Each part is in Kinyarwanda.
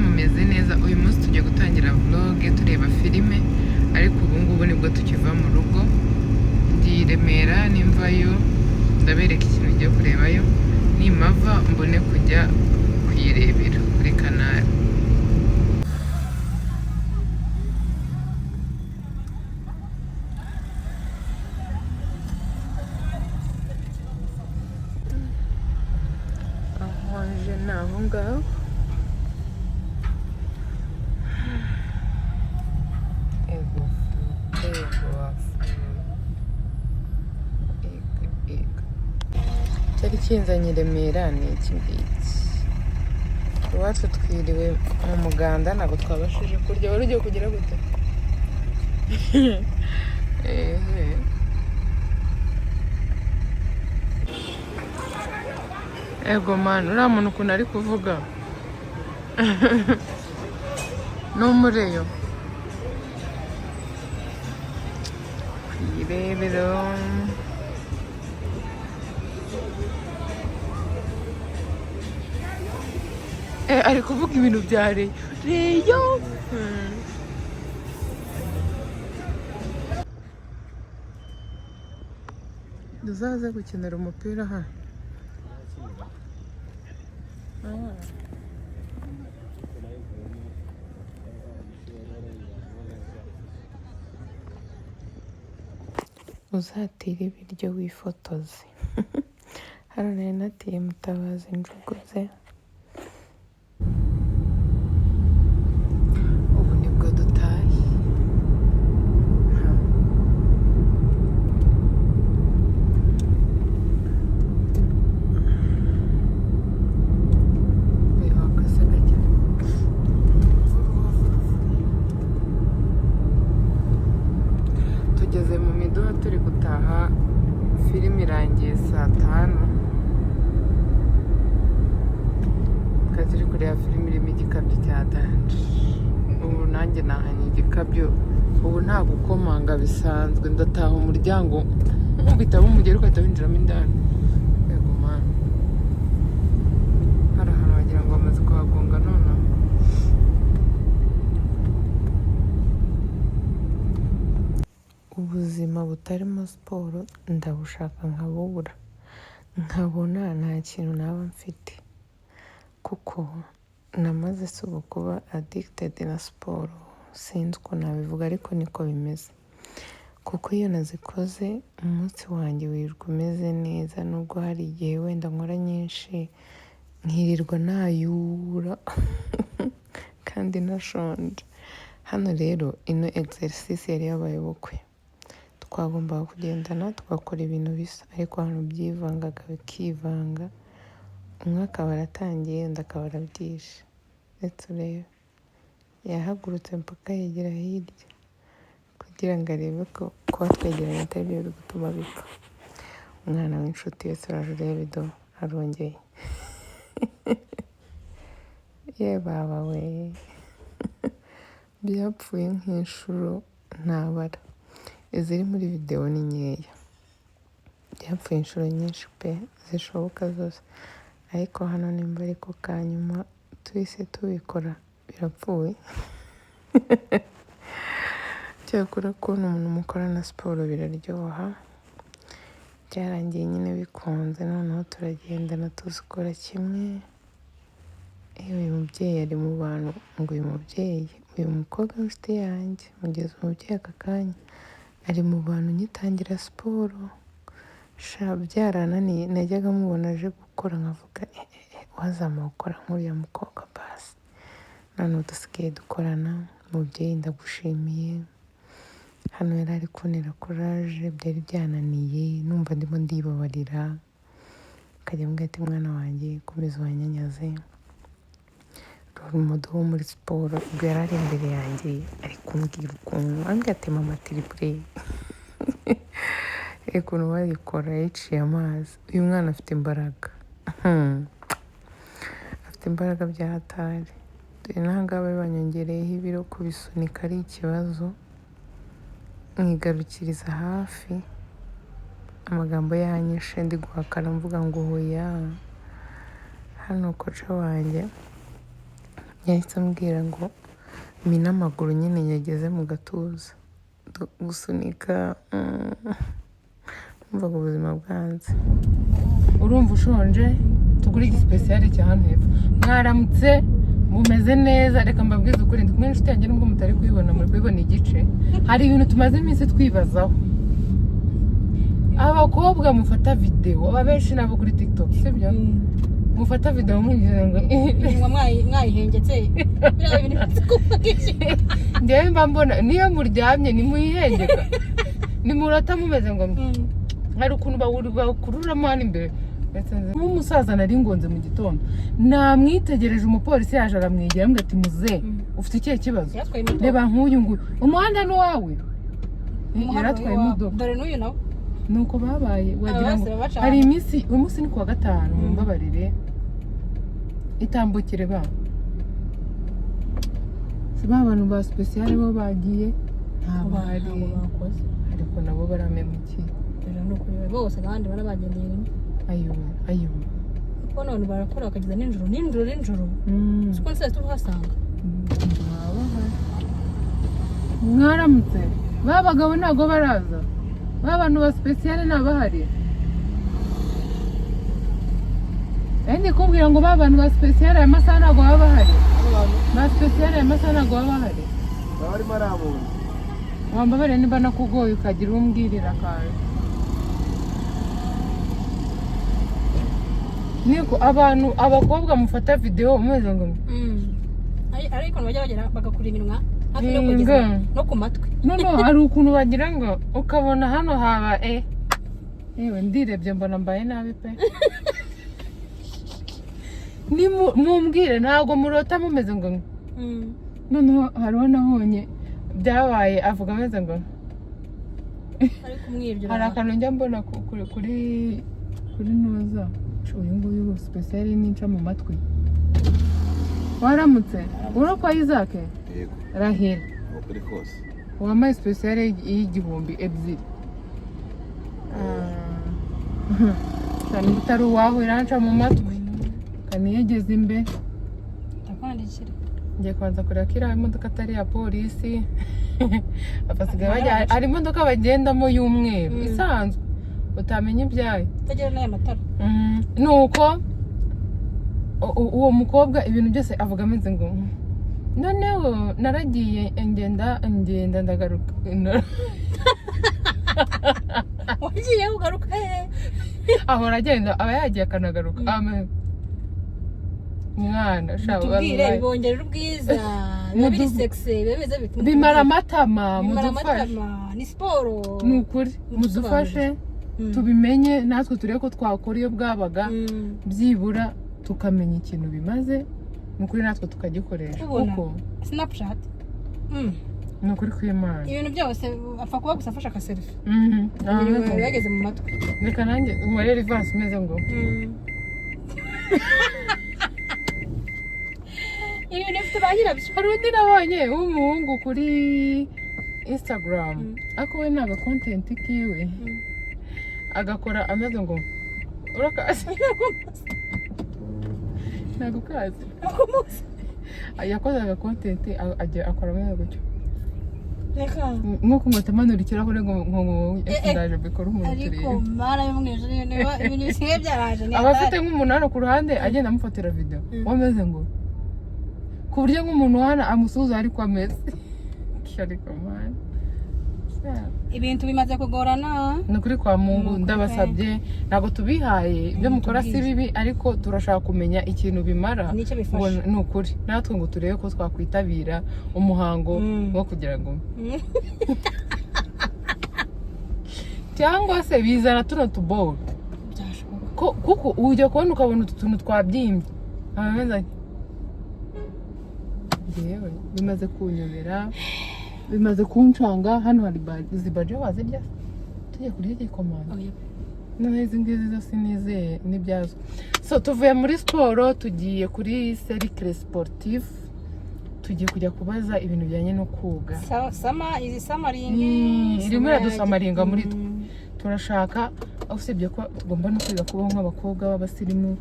mumeze neza. Uyu munsi tugiye gutangira vlog tureba filime, ariko ubu ngubu nibwo tukiva mu rugo. Ndi i Remera, nimvayo ndabereka ikintu ngiye kurebayo, nimava mbone kujya kuyirebera kuri Canal. Ahanje ni aho ngaho. Cyari kinzanye i Remera ni iki ngiki. Iwacu twiriwe mu muganda, ntabwo twabashije kurya. Wari ugiye kugira gute? Ego man, uriya muntu ukuntu ari kuvuga n'umureyo kwirebero. Ari kuvuga ibintu bya reyo. Duzaze gukinira umupira hano. Uzatire ibiryo wifotoze. Hano nari nateye Mutabazi injuguze. Ubu nibwo dutaye. Tugeze mu miduha turi gutaha, filime irangiye saa 5. Turi kureba filime irimo igikabyo cya danje. Ubu nanjye nahanye igikabyo, ubu nta gukomanga bisanzwe, ndataha umuryango bitaba umugeri ugahita winjiramo indani. Yego man, hari ahantu wagira ngo bamaze kuhagonga noneho. Ubuzima butarimo siporo ndabushaka nkabubura, nkabona nta kintu naba mfite, kuko namaze si ubu kuba addicted na siporo. Sinzi uko nabivuga, ariko niko bimeze, kuko iyo nazikoze umunsi wanjye wirirwa umeze neza, nubwo hari igihe wenda nkora nyinshi nkirirwa nayura kandi nashonje. Hano rero ino exercise yari yabaye ubukwe, twagombaga kugendana tugakora ibintu bisa, ariko hano byivangaga bikivanga, umwe akaba aratangiye undi akaba arabyishe. Ndetse rero yahagurutse mpaka yegera hirya kugira ngo arebe ko kuba twegeranye atari byo biri gutuma bipfa. Umwana w'inshuti wese araje urebe do arongeye. Ye baba we byapfuye nk'inshuro ntabara. Iziri muri video ni nkeya, byapfuye inshuro nyinshi pe zishoboka zose, ariko hano nimba ariko kanyuma tuhise tubikora birapfuye. Cyakora kubona umuntu mukorana siporo biraryoha. Byarangiye nyine bikunze, noneho turagendana tuzikora kimwe. Uyu mubyeyi ari mu bantu ngo uyu mukobwa w'inshuti yanjye mugeze umubyeyi aka kanya ari mu bantu nyitangira siporo. Byarananiye, najyaga mubona aje gukora nkavuga wazama gukora nk'uriya mukobwa basi. Noneho dusigaye dukorana. Mubyeyi ndagushimiye. Hano yari ari kuntera courage, byari byananiye, numva ndimo ndibabarira. Akajya ambwira ati mwana wanjye komeza wanyanyaze. Umuntu wo muri siporo ubwo yari ari imbere yanjye ari kumbwira ukuntu, ambwira ati mama tiripure. Ukuntu bayikora yiciye amazi. Uyu mwana afite imbaraga, afite imbaraga bya hatari. N'ahangaha bari banyongereyeho ibiro, kubisunika ari ikibazo. Mwigarukiriza hafi, amagambo yanyishe ndi guhakana mvuga ngo hoya. Hano koca wanjye yahise ambwira ngo mine amaguru nyine yageze mu gatuza gusunika. Numvaga ubuzima bwanze. Urumva ushonje tugura igisipesiyare cya hano hepfo. Mwaramutse mumeze neza, reka mbabwize ukuri ndi kumwe n'inshuti yanjye nubwo mutari kubibona muri kubibona igice. Hari ibintu tumaze iminsi twibazaho. Abakobwa mufata video abenshi nabo kuri TikTok sibyo? Mufata video mwinjiza ngo mwayihengetse biriya bintu kuvugisha. Ndewe mba mbona niyo muryamye nimuyihengeka. Nimurata mumeze ngo hari ukuntu bakururamo hano imbere. Nk'umusaza nari ngonze mu gitondo namwitegereje, umupolisi yaje aramwegera ambwira ati muze ufite ikihe kibazo? Reba nk'uyu nguyu umuhanda ni wawe. Yaratwaye imodoka. Dore n'uyu nawe nuko babaye wagira ngo hari iminsi umunsi ni kuwa gatanu mumbabarire itambukire ba abantu ba special bo bagiye ntabwo bakoze, ariko nabo baramemukiye bose kandi barabagendeye rimwe. ayo ko none barakora bakageza nijoro siko nse tuhasanga. Mwaramutse babagabo ntago baraza, abantu ba special nabahari. Ndi kubwira ngo abantu ba special aya masaha ntago baba bahari. Ba special aya masaha ntago baba bahari. Bari marabona. Wambabare niba nakugoye ukagira umbwirira kaje. Niko abantu abakobwa mufata video umeze ngo ariko bajya bagera bagakura iminwa hafi no kugeza no ku matwi. No hari ukuntu bagira ngo ukabona hano haba yewe ndirebye mbona mbaye nabi pe. Ni mumbwire ntago murota mumeze ngo noneho hariho nabonye byabaye avuga ameze ngo ariko umwiryo hari akantu njya mbona kuri noza uyu nguyu special n'inca mu matwi. Waramutse urokwa Isaac? Yego. Rahel Ukuri kose. Wamaye special y'igihumbi ebyiri. Cyane utari waho iranca mu matwi. Kaniyegeze imbe. Takwandikira. Ngiye kwanza kureba kira imodoka atari ya polisi. Abasigaye bajya hari imodoka bagendamo y'umweru isanzwe utamenya ibyayo. Tagera n'aya matara. Nuko uwo mukobwa ibintu byose avuga ameze ngo noneho naragiye ngenda ndagaruka. Wagiye ugaruka ahora agenda aba yagiye akanagaruka. Mwana shaba tubwire bibongerera ubwiza biri sexy bemeze bituma bimara amatama mudufashe. Ni sport nukuri mudufashe tubimenye natwe turebe ko twakora iyo bwabaga byibura tukamenya ikintu bimaze nukuri natwe tukagikoresha kuko Snapchat nukuri kw'Imana ibintu byose apfa kuba gusa afasha ka selfie yageze mu matwi. Reka nanjye umare reverse meze ngo ibintu bifite bagira byo. Hari undi nabonye w'umuhungu kuri Instagram ako we naga content kiwe agakora ameze ngo urakazi ntago kazi yakoze aga content akora ameze gutyo nkuko ngatamanura ikirahure ngo ndaje bikora umuntu turi ariko mara yo mwejo niba ibintu bisigaye byaraje ni abafite nk'umunani ku ruhande agenda amufatira video wameze ngo ku buryo nk'umuntu hana amusuza ariko ameze ariko man ibintu bimaze kugorana nukuri kwa Mungu ndabasabye ntago tubihaye ibyo mukora si bibi ariko turashaka kumenya ikintu bimara nukuri natwe ngo turebe ko twakwitabira umuhango wo kugira ngo cyangwa se bizana tuno tuboro kuko ujya kubona ukabona utuntu twabyimbye ameza yewe bimaze kunyobera bimaze kuncanga hano hari zibaje bazirya tujye kurya igikomanda none izi ngizi zose nizeye n'ibyazo. So tuvuye muri siporo tugiye kuri cercle sportif tugiye kujya kubaza ibintu bijyanye no koga. Izi samaringi irimo iradusamaringa muri turashaka usibye ko tugomba no kwiga kubaho nk'abakobwa b'abasirimu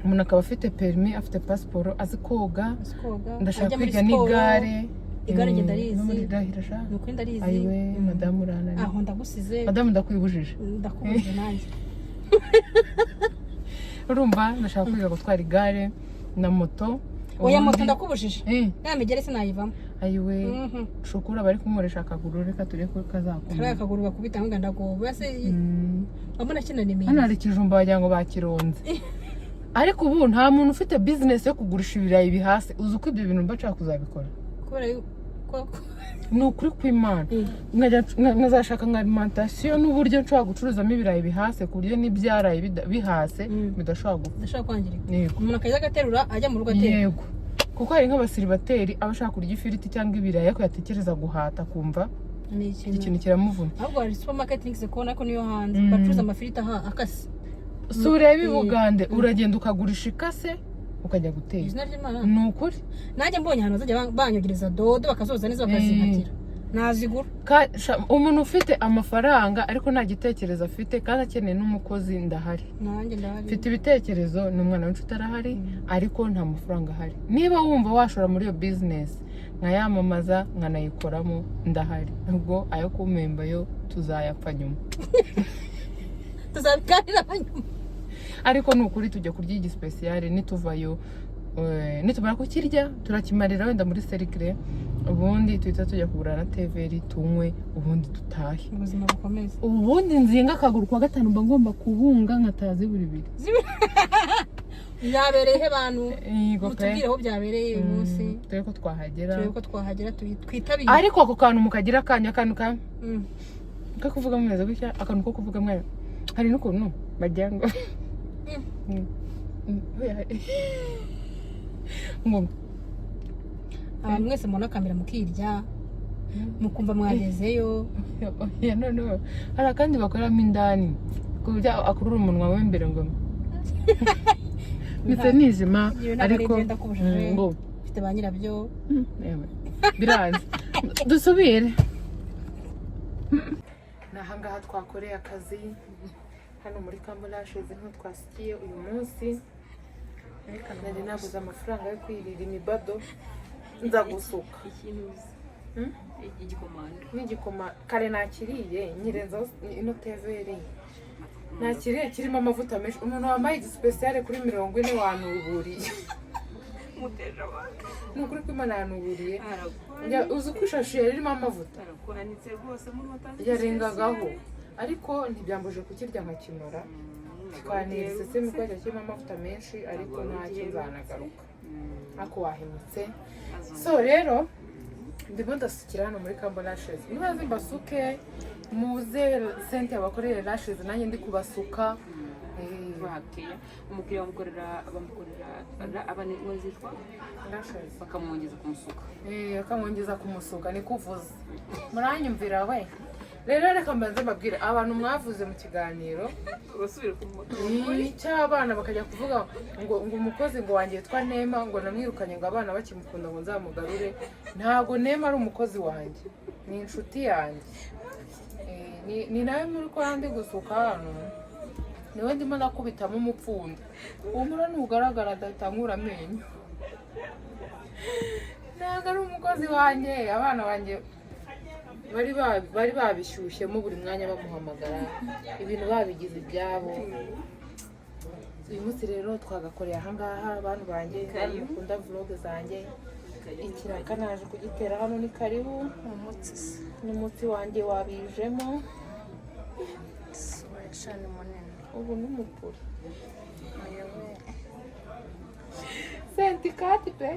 umuntu akaba afite permis afite pasiporo azi koga koga ndashaka ajya muri kwiga siporo. n'igare Igare ngenda rizi. no muri Rahira sha ni ukuri ndarizi ayiwe madamu uranani aho ndagusize madamu ndakwibujije ndakubuje nanjye urumva ndashaka kwiga gutwara igare na moto oya moto ubundi- ndakubujije ya migere sinayivamo ayiwe shukura bari kumuresha akaguru reka turebe ko kariya kazakomera akaguru bakubita ngo ndagoba se wabona kina ni hano hari ikijumba wagira ngo bakironze ariko ubu nta muntu ufite business yo kugurisha ibirayi bihase uzi uko ibyo bintu mba nshaka kuzabikora kubera ko ni ukuri kw'Imana nkazashaka nka alimentation n'uburyo nshobora gucuruzamo ibirayi bihase ku buryo n'ibyaraye bihase bidashobora gupfa ndashaka kwangirika yego umuntu akajya agaterura ajya mu rugo atera yego kuko hari nk'abasiribateri aba ashaka kurya ifiriti cyangwa ibirayi ariko yatekereza guhata kumva ni ikintu kiramuvuna ahubwo hari supermarket nigeze kubona ko niyo hanze bacuruza amafiriti akase si ureba i Bugande uragenda ukagurisha ikase ukajya guteka izina ry'Imana ni ukuri nanjye mbonye ahantu bazajya banyogereza dodo bakazoza neza bakazihatira nazigura umuntu ufite amafaranga ariko nta gitekerezo afite kandi akeneye n'umukozi ndahari nanjye ndahari mfite ibitekerezo ni umwana w'inshuti arahari ariko nta mafaranga ahari niba wumva washora muri iyo business nkayamamaza nkanayikoramo ndahari ubwo ayo kumemba yo tuzayapfa nyuma tuzabiganira nyuma ariko ni ukuri tujya kurya igisipesiyare nituvayo nitumara kukirya turakimarira wenda muri serikire ubundi tuhita tujya kugura na teveri tunywe ubundi dutahe ubuzima bukomeza ubundi nzinga akaguru kwa gatanu mba ngomba kubunga nkatazi buri biri byabereye he bantu mutubwire aho byabereye uyu munsi turebe ko twahagera twitabire ariko ako kantu mukagira akanya akantu kamwe ko kuvuga mumeze gutya akantu ko kuvuga mwe hari n'ukuntu bagira ngo abantu mwese mubona kamera mukirya mukumva mwagezeyo noneho hari akandi bakoramo indani ku buryo akurura umunwa w'imbere ngo mise nizima ariko ngo mfite ba nyirabyo biranze dusubire ni ahangaha twakoreye akazi hano muri Kambulashes niho twasikiye uyu munsi nari naguze amafaranga yo kwirira imibado nza gusuka n'igikoma kare nakiriye nyirenzaho ino teveri nakiriye kirimo amavuta menshi umuntu wambaye igisipesiyare kuri 40 wanuburiye ni ukuri ko Imana yanuburiye uzi ko ishashi yari irimo amavuta yarengagaho ariko ntibyambuje kukirya nkakimara twanira isesemi ko kirimo amavuta menshi ariko ntacyo nzanagaruka ako wahemutse so rero ndimo ndasukira hano muri Kambulashes nibaze mbasuke muze sente abakorera lashes nanjye ndi kubasuka umukiriya bamukorera abanezitwa lashes bakamwongeza kumusuka bakamwongeza kumusuka ni kuvuza muranyumvira we rero reka mbanze mbabwire abantu mwavuze mu kiganiro basubire ku cy'abana bakajya kuvuga ngo umukozi ngo wanjye yitwa Nema ngo namwirukanye ngo abana bakimukunda ngo nzamugarure ntago Nema ari umukozi wanjye ni inshuti yanjye ni nawe muri ko ndi gusuka hano niwe ndimo nakubitamo umupfundo umura nugaragara datangura amenyo ntago ari umukozi wanjye abana banjye bari babishyushyemo buri mwanya bamuhamagara ibintu babigize ibyabo uyu munsi rero twagakoreye ahangaha abantu banjye bakunda vlog zanjye ikiraka naje kugitera hano ni karibu n'umutsi wanjye wabijemo ubu n'umupuri senti kati pe